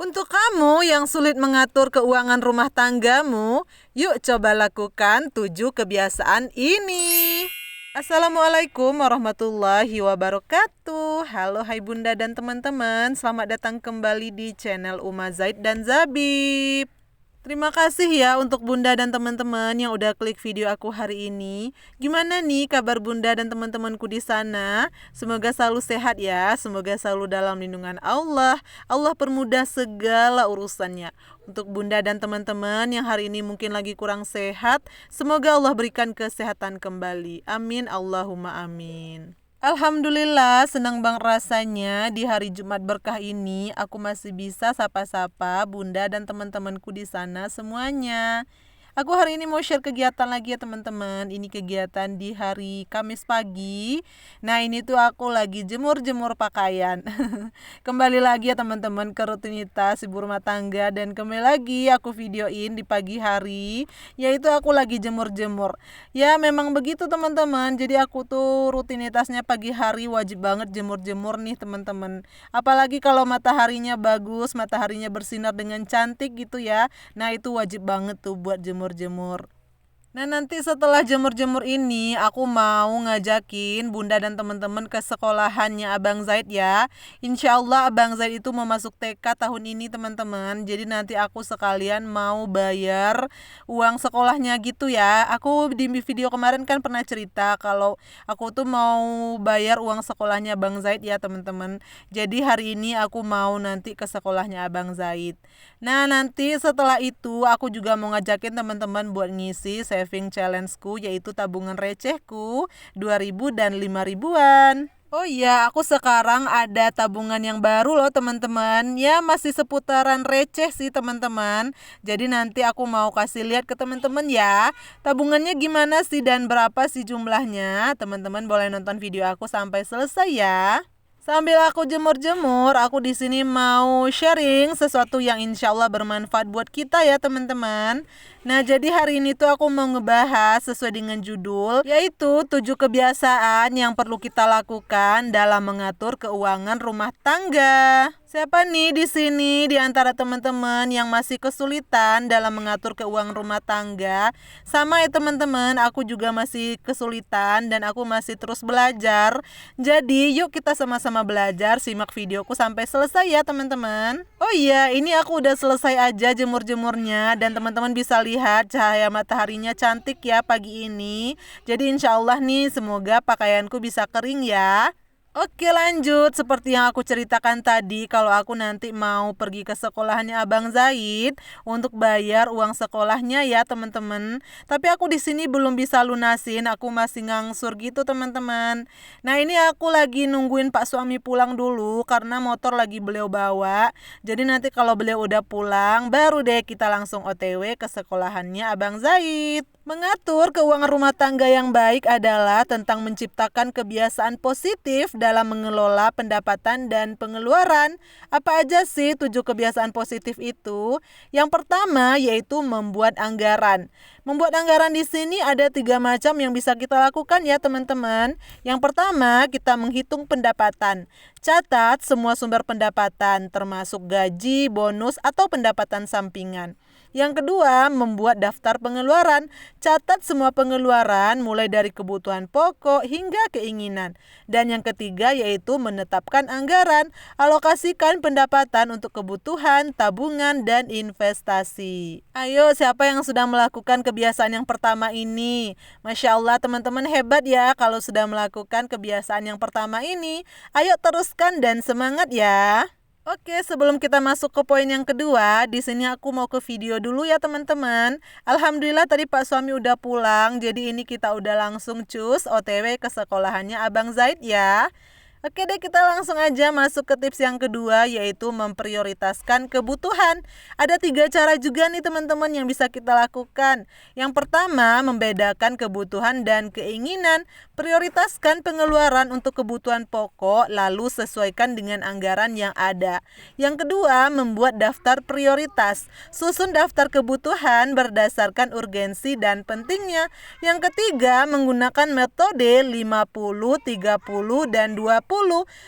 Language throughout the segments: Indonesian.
Untuk kamu yang sulit mengatur keuangan rumah tanggamu, yuk coba lakukan 7 kebiasaan ini. Assalamualaikum warahmatullahi wabarakatuh. Halo hai bunda dan teman-teman, selamat datang kembali di channel Uma Zaid dan Zabib. Terima kasih ya untuk bunda dan teman-teman yang udah klik video aku hari ini. Gimana nih kabar bunda dan teman-temanku di sana? Semoga selalu sehat ya, semoga selalu dalam lindungan Allah. Allah permudah segala urusannya. Untuk bunda dan teman-teman yang hari ini mungkin lagi kurang sehat, semoga Allah berikan kesehatan kembali. Amin, Allahumma amin. Alhamdulillah, senang banget rasanya di hari Jumat berkah ini aku masih bisa sapa-sapa bunda dan teman-temanku di sana semuanya. Aku hari ini mau share kegiatan lagi ya teman-teman. Ini kegiatan di hari Kamis pagi. Nah ini tuh aku lagi jemur-jemur pakaian. Kembali lagi ya teman-teman ke rutinitas ibu rumah tangga. Dan kembali lagi aku videoin di pagi hari, yaitu aku lagi jemur-jemur. Ya memang begitu teman-teman. Jadi aku tuh rutinitasnya pagi hari wajib banget jemur-jemur nih teman-teman. Apalagi kalau mataharinya bagus, mataharinya bersinar dengan cantik gitu ya. Nah itu wajib banget tuh buat jemur. Nah nanti setelah jemur-jemur ini aku mau ngajakin bunda dan teman-teman ke sekolahannya Abang Zaid ya. Insya Allah Abang Zaid itu mau masuk TK tahun ini teman-teman. Jadi nanti aku sekalian mau bayar uang sekolahnya gitu ya. Aku di video kemarin kan pernah cerita kalau aku tuh mau bayar uang sekolahnya Abang Zaid ya teman-teman. Jadi hari ini aku mau nanti ke sekolahnya Abang Zaid. Nah nanti setelah itu aku juga mau ngajakin teman-teman buat ngisi saving challenge-ku, yaitu tabungan recehku 2.000 dan 5.000-an. Oh iya, aku sekarang ada tabungan yang baru loh teman-teman. Ya masih seputaran receh sih teman-teman. Jadi nanti aku mau kasih lihat ke teman-teman ya. Tabungannya gimana sih dan berapa sih jumlahnya. Teman-teman boleh nonton video aku sampai selesai ya. Sambil aku jemur-jemur, aku di sini mau sharing sesuatu yang insya Allah bermanfaat buat kita ya teman-teman. Nah jadi hari ini tuh aku mau ngebahas sesuai dengan judul, yaitu 7 kebiasaan yang perlu kita lakukan dalam mengatur keuangan rumah tangga. Siapa nih di sini di antara teman-teman yang masih kesulitan dalam mengatur keuangan rumah tangga? Sama ya teman-teman, aku juga masih kesulitan dan aku masih terus belajar. Jadi yuk kita sama-sama belajar, simak videoku sampai selesai ya teman-teman. Oh iya, ini aku udah selesai aja jemur-jemurnya dan teman-teman bisa lihat cahaya mataharinya cantik ya pagi ini. Jadi insya Allah nih semoga pakaianku bisa kering ya. Oke lanjut, seperti yang aku ceritakan tadi, kalau aku nanti mau pergi ke sekolahannya Abang Zaid untuk bayar uang sekolahnya ya teman-teman. Tapi aku di sini belum bisa lunasin, aku masih ngangsur gitu teman-teman. Nah ini aku lagi nungguin Pak suami pulang dulu karena motor lagi beliau bawa. Jadi nanti kalau beliau udah pulang, baru deh kita langsung OTW ke sekolahannya Abang Zaid. Mengatur keuangan rumah tangga yang baik adalah tentang menciptakan kebiasaan positif dalam mengelola pendapatan dan pengeluaran. Apa aja sih 7 kebiasaan positif itu? Yang pertama yaitu membuat anggaran. Membuat anggaran di sini ada 3 macam yang bisa kita lakukan ya teman-teman. Yang pertama kita menghitung pendapatan. Catat semua sumber pendapatan termasuk gaji, bonus, atau pendapatan sampingan. Yang kedua, membuat daftar pengeluaran. Catat semua pengeluaran mulai dari kebutuhan pokok hingga keinginan. Dan yang ketiga yaitu menetapkan anggaran. Alokasikan pendapatan untuk kebutuhan, tabungan, dan investasi. Ayo, siapa yang sudah melakukan kebiasaan yang pertama ini? Masya Allah, teman-teman hebat ya kalau sudah melakukan kebiasaan yang pertama ini. Ayo teruskan dan semangat ya. Oke, sebelum kita masuk ke poin yang kedua, di sini aku mau ke video dulu ya teman-teman. Alhamdulillah tadi Pak suami udah pulang, jadi ini kita udah langsung cus OTW ke sekolahannya Abang Zaid ya. Oke deh, kita langsung aja masuk ke tips yang kedua, yaitu memprioritaskan kebutuhan. Ada 3 cara juga nih teman-teman yang bisa kita lakukan. Yang pertama, membedakan kebutuhan dan keinginan. Prioritaskan pengeluaran untuk kebutuhan pokok, lalu sesuaikan dengan anggaran yang ada. Yang kedua, membuat daftar prioritas. Susun daftar kebutuhan berdasarkan urgensi dan pentingnya. Yang ketiga, menggunakan metode 50, 30, dan 20.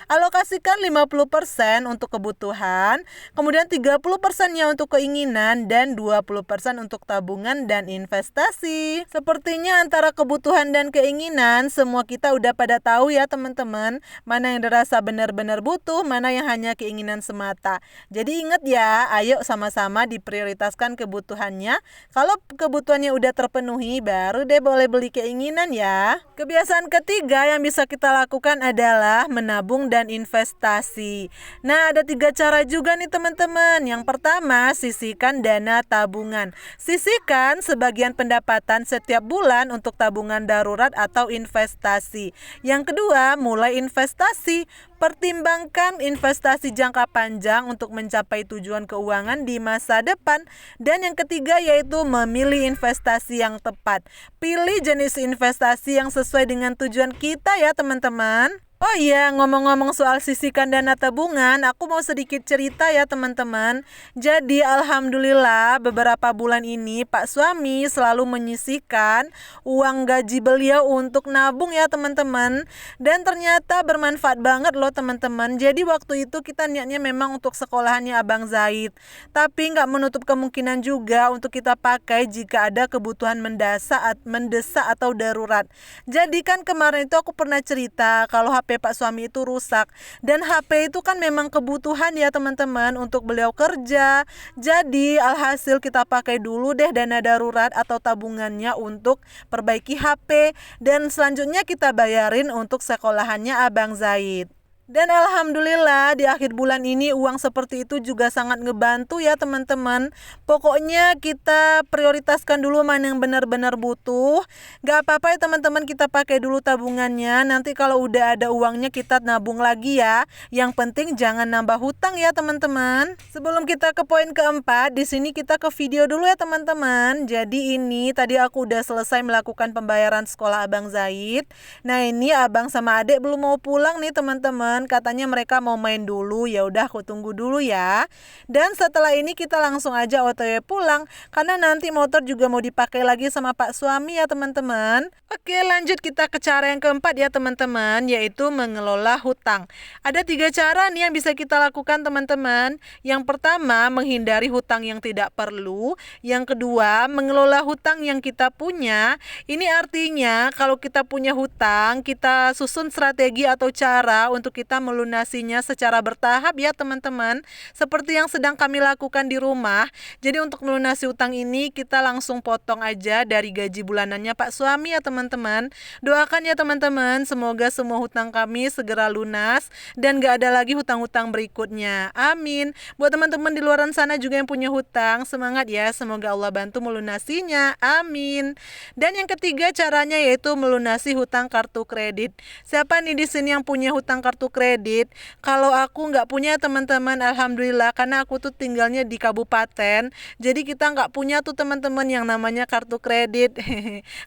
alokasikan 50% untuk kebutuhan, kemudian 30%-nya untuk keinginan, dan 20% untuk tabungan dan investasi. Sepertinya antara kebutuhan dan keinginan, semua kita udah pada tahu ya teman-teman, mana yang dirasa benar-benar butuh, mana yang hanya keinginan semata. Jadi ingat ya, ayo sama-sama diprioritaskan kebutuhannya. Kalau kebutuhannya udah terpenuhi, baru deh boleh beli keinginan ya. Kebiasaan ketiga yang bisa kita lakukan adalah menabung dan investasi. Nah, ada 3 cara juga nih teman-teman. Yang pertama, sisihkan dana tabungan. Sisihkan sebagian pendapatan setiap bulan untuk tabungan darurat atau investasi. Yang kedua, mulai investasi. Pertimbangkan investasi jangka panjang untuk mencapai tujuan keuangan di masa depan. Dan yang ketiga yaitu memilih investasi yang tepat. Pilih jenis investasi yang sesuai dengan tujuan kita ya teman-teman. Oh iya, ngomong-ngomong soal sisihkan dana tabungan, aku mau sedikit cerita ya teman-teman. Jadi alhamdulillah beberapa bulan ini Pak suami selalu menyisihkan uang gaji beliau untuk nabung ya teman-teman. Dan ternyata bermanfaat banget loh teman-teman. Jadi waktu itu kita niatnya memang untuk sekolahannya Abang Zaid. Tapi nggak menutup kemungkinan juga untuk kita pakai jika ada kebutuhan mendesak atau darurat. Jadi kan kemarin itu aku pernah cerita kalau HP Pak suami itu rusak, dan HP itu kan memang kebutuhan ya teman-teman untuk beliau kerja. Jadi alhasil kita pakai dulu deh dana darurat atau tabungannya untuk perbaiki HP, dan selanjutnya kita bayarin untuk sekolahannya Abang Zaid. Dan alhamdulillah di akhir bulan ini uang seperti itu juga sangat ngebantu ya teman-teman. Pokoknya kita prioritaskan dulu mana yang benar-benar butuh. Gak apa-apa ya teman-teman, kita pakai dulu tabungannya. Nanti kalau udah ada uangnya kita nabung lagi ya. Yang penting jangan nambah hutang ya teman-teman. Sebelum kita ke poin keempat, di sini kita ke video dulu ya teman-teman. Jadi ini tadi aku udah selesai melakukan pembayaran sekolah Abang Zaid. Nah ini abang sama adik belum mau pulang nih teman-teman. Katanya mereka mau main dulu. Ya udah aku tunggu dulu ya. Dan setelah ini kita langsung aja OTW pulang karena nanti motor juga mau dipakai lagi sama Pak suami ya teman-teman. Oke, lanjut kita ke cara yang keempat ya teman-teman, yaitu mengelola hutang. Ada 3 cara nih yang bisa kita lakukan teman-teman. Yang pertama, menghindari hutang yang tidak perlu. Yang kedua, mengelola hutang yang kita punya. Ini artinya kalau kita punya hutang, kita susun strategi atau cara untuk kita melunasinya secara bertahap ya teman-teman. Seperti yang sedang kami lakukan di rumah. Jadi untuk melunasi hutang ini kita langsung potong aja dari gaji bulanannya Pak suami ya teman-teman. Doakan ya teman-teman, semoga semua hutang kami segera lunas dan gak ada lagi hutang-hutang berikutnya. Amin. Buat teman-teman di luar sana juga yang punya hutang, semangat ya, semoga Allah bantu melunasinya. Amin. Dan yang ketiga caranya yaitu melunasi hutang kartu kredit. Siapa nih di sini yang punya hutang kartu kredit? Kalau aku nggak punya teman-teman, alhamdulillah, karena aku tuh tinggalnya di kabupaten. Jadi kita nggak punya tuh teman-teman yang namanya kartu kredit.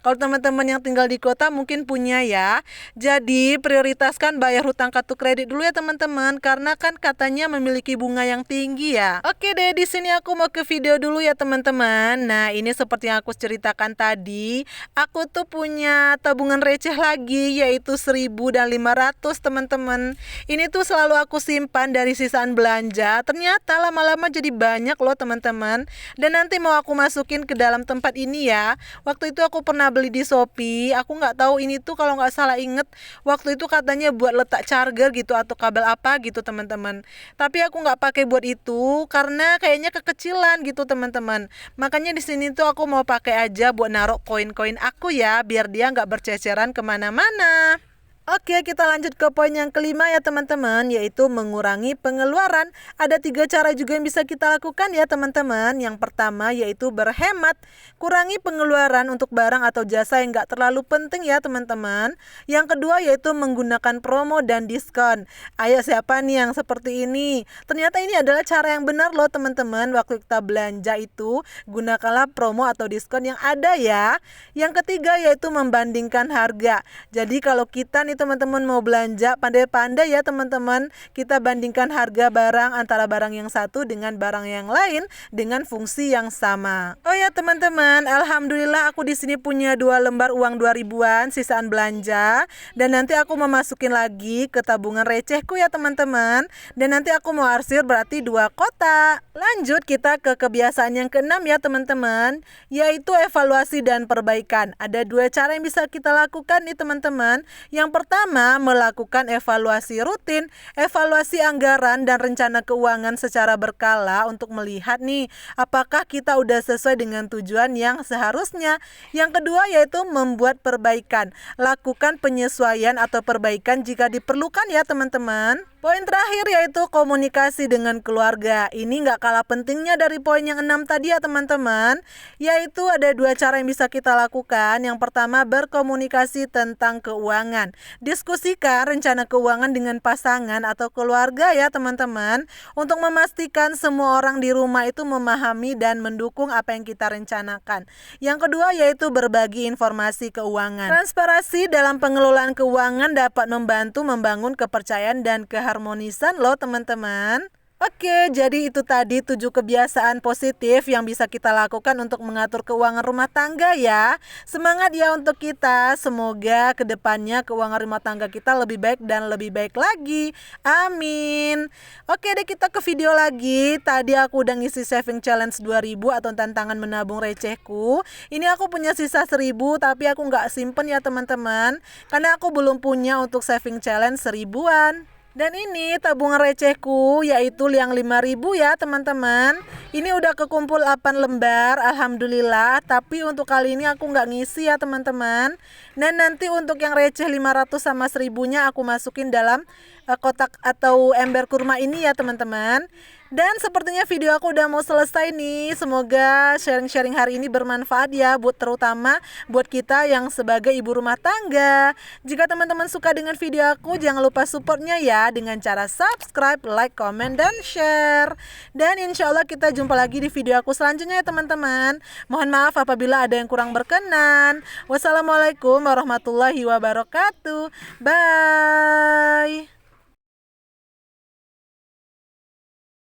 Kalau teman-teman yang tinggal di kota mungkin punya ya. Jadi prioritaskan bayar hutang kartu kredit dulu ya teman-teman, karena kan katanya memiliki bunga yang tinggi ya. Oke deh, di sini aku mau ke video dulu ya teman-teman. Nah ini seperti yang aku ceritakan tadi, aku tuh punya tabungan receh lagi yaitu 1.000 dan 500 teman-teman. Ini tuh selalu aku simpan dari sisaan belanja. Ternyata lama-lama jadi banyak loh teman-teman. Dan nanti mau aku masukin ke dalam tempat ini ya. Waktu itu aku pernah beli di Shopee. Aku nggak tahu ini tuh, kalau nggak salah inget, waktu itu katanya buat letak charger gitu atau kabel apa gitu teman-teman. Tapi aku nggak pakai buat itu karena kayaknya kekecilan gitu teman-teman. Makanya di sini tuh aku mau pakai aja buat naruh koin-koin aku ya, biar dia nggak berceceran kemana-mana. Oke, kita lanjut ke poin yang kelima ya teman-teman, yaitu mengurangi pengeluaran. Ada 3 cara juga yang bisa kita lakukan ya teman-teman. Yang pertama yaitu berhemat. Kurangi pengeluaran untuk barang atau jasa yang gak terlalu penting ya teman-teman. Yang kedua yaitu menggunakan promo dan diskon. Ayo, siapa nih yang seperti ini? Ternyata ini adalah cara yang benar loh teman-teman. Waktu kita belanja itu, gunakanlah promo atau diskon yang ada ya. Yang ketiga yaitu membandingkan harga. Jadi kalau kita nih teman-teman mau belanja, pandai-pandai ya teman-teman. Kita bandingkan harga barang antara barang yang satu dengan barang yang lain dengan fungsi yang sama. Oh ya teman-teman, alhamdulillah aku di sini punya 2 lembar uang 2000-an sisaan belanja, dan nanti aku memasukin lagi ke tabungan recehku ya teman-teman. Dan nanti aku mau arsir berarti 2 kotak. Lanjut kita ke kebiasaan yang keenam ya teman-teman, yaitu evaluasi dan perbaikan. Ada 2 cara yang bisa kita lakukan nih teman-teman. Yang pertama, melakukan evaluasi rutin, evaluasi anggaran dan rencana keuangan secara berkala untuk melihat nih apakah kita udah sesuai dengan tujuan yang seharusnya. Yang kedua yaitu membuat perbaikan. Lakukan penyesuaian atau perbaikan jika diperlukan ya teman-teman. Poin terakhir yaitu komunikasi dengan keluarga. Ini nggak kalah pentingnya dari poin yang 6 tadi ya teman-teman. Yaitu ada 2 cara yang bisa kita lakukan. Yang pertama, berkomunikasi tentang keuangan. Diskusikan rencana keuangan dengan pasangan atau keluarga ya teman-teman. Untuk memastikan semua orang di rumah itu memahami dan mendukung apa yang kita rencanakan. Yang kedua yaitu berbagi informasi keuangan. Transparansi dalam pengelolaan keuangan dapat membantu membangun kepercayaan dan keharmonisan loh teman-teman. Oke, jadi itu tadi 7 kebiasaan positif yang bisa kita lakukan untuk mengatur keuangan rumah tangga ya. Semangat ya untuk kita. Semoga kedepannya keuangan rumah tangga kita lebih baik dan lebih baik lagi. Amin. Oke deh, kita ke video lagi. Tadi aku udah ngisi saving challenge 2000 atau tantangan menabung recehku. Ini aku punya sisa 1000 tapi aku nggak simpen ya teman-teman. Karena aku belum punya untuk saving challenge 1000-an. Dan ini tabungan recehku yaitu yang 5.000 ya teman-teman. Ini udah kekumpul 8 lembar alhamdulillah. Tapi untuk kali ini aku nggak ngisi ya teman-teman. Dan nanti untuk yang receh 500 sama 1000-nya aku masukin dalam kotak atau ember kurma ini ya teman-teman. Dan sepertinya video aku udah mau selesai nih. Semoga sharing-sharing hari ini bermanfaat ya, terutama buat kita yang sebagai ibu rumah tangga. Jika teman-teman suka dengan video aku, jangan lupa supportnya ya dengan cara subscribe, like, comment, dan share. Dan insya Allah kita jumpa lagi di video aku selanjutnya ya teman-teman. Mohon maaf apabila ada yang kurang berkenan. Wassalamualaikum warahmatullahi wabarakatuh. Bye.